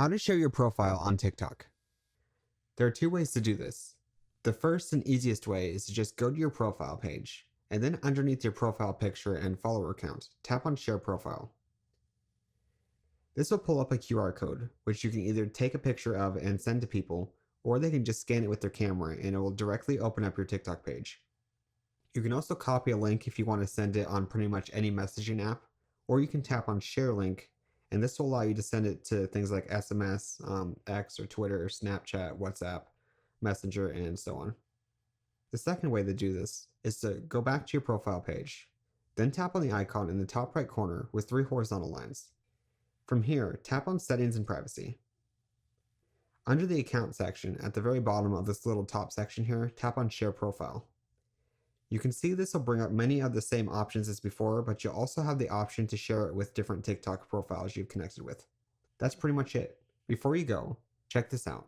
How to share your profile on TikTok. There are two ways to do this. The first and easiest way is to just go to your profile page, and then underneath your profile picture and follower count, tap on Share Profile. This will pull up a QR code, which you can either take a picture of and send to people, or they can just scan it with their camera and it will directly open up your TikTok page. You can also copy a link if you want to send it on pretty much any messaging app, or you can tap on Share Link, and this will allow you to send it to things like SMS, X or Twitter, Snapchat, WhatsApp, Messenger, and so on. The second way to do this is to go back to your profile page, then tap on the icon in the top right corner with 3 horizontal lines. From here, tap on Settings and Privacy. Under the Account section, at the very bottom of this little top section here, tap on Share Profile. You can see this will bring up many of the same options as before, but you'll also have the option to share it with different TikTok profiles you've connected with. That's pretty much it. Before you go, check this out.